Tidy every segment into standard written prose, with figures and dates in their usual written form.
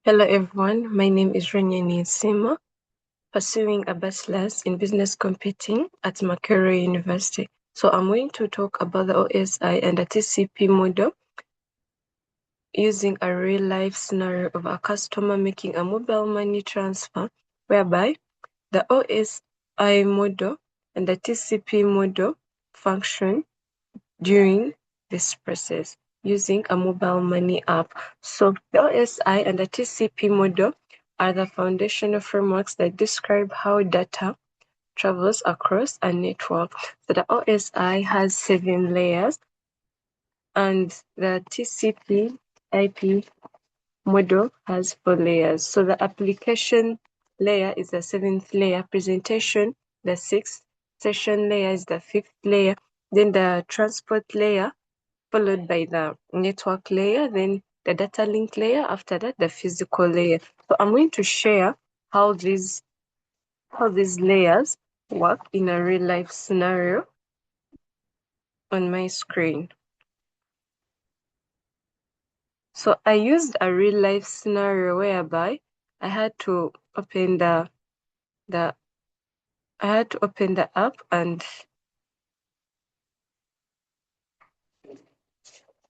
Hello everyone, my name is Ranyani Sima, pursuing a bachelor's in business computing at Makerere University. So I'm going to talk about the OSI and the TCP model using a real-life scenario of a customer making a mobile money transfer, whereby the OSI model and the TCP model function during this process using a mobile money app. So the OSI and the TCP model are the foundational frameworks that describe how data travels across a network. So the OSI has 7 layers and the TCP IP model has 4 layers. So the application layer is the 7th layer, presentation the 6th, session layer is the 5th layer, then the transport layer followed by the network layer, then the data link layer, after that the physical layer. So I'm going to share how these layers work in a real life scenario on my screen. So I used a real life scenario whereby I had to open the app and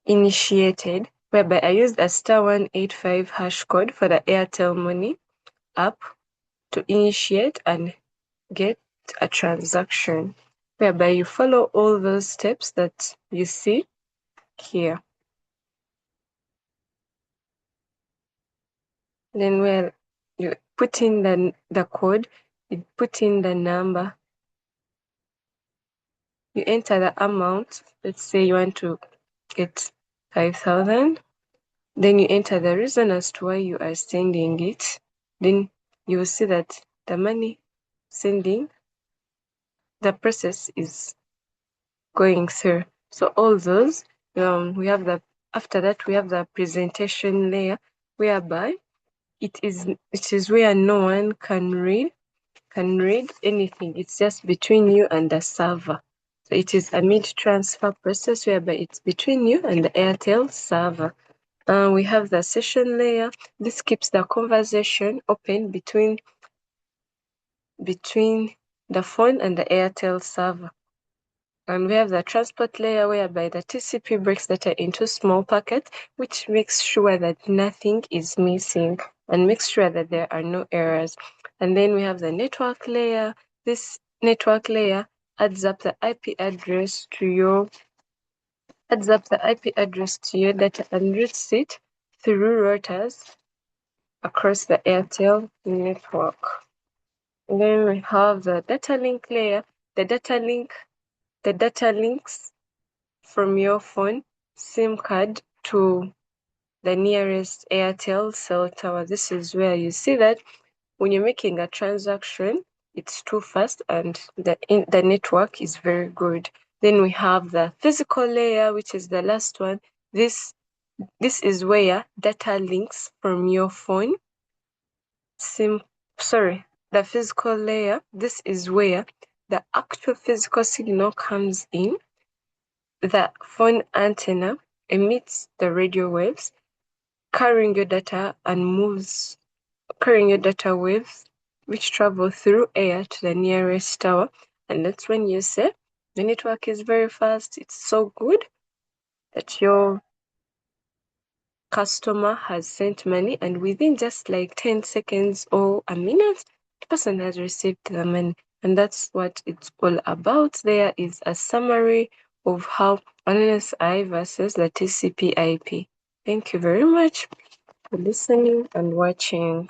initiated, whereby I used a *185 hash code for the Airtel Money app to initiate and get a transaction, whereby you follow all those steps that you see here. Then where you put in the code, you put in the number, you enter the amount. Let's say you want to get 5,000. Then you enter the reason as to why you are sending it. Then you will see that the money sending, the process is going through. So all those, we have after that we have the presentation layer, whereby it is where no one can read anything. It's just between you and the server. So it is a mid-transfer process whereby it's between you and the Airtel server. We have the session layer. This keeps the conversation open between the phone and the Airtel server. And we have the transport layer, whereby the TCP breaks data into small packets, which makes sure that nothing is missing and makes sure that there are no errors. And then we have the network layer. This network layer adds up the IP address to your data and routes it through routers across the Airtel network. And then we have the data link layer. The data links from your phone SIM card to the nearest Airtel cell tower. This is where you see that when you're making a transaction, it's too fast and the network is very good. Then we have the physical layer, which is the last one. This is where data links from your phone the physical layer. This is where the actual physical signal comes in. The phone antenna emits the radio waves, carrying your data waves, which travel through air to the nearest tower. And that's when you say the network is very fast. It's so good that your customer has sent money, and within just like 10 seconds or a minute, the person has received the money. And that's what it's all about. There is a summary of how OSI versus the TCP IP. Thank you very much for listening and watching.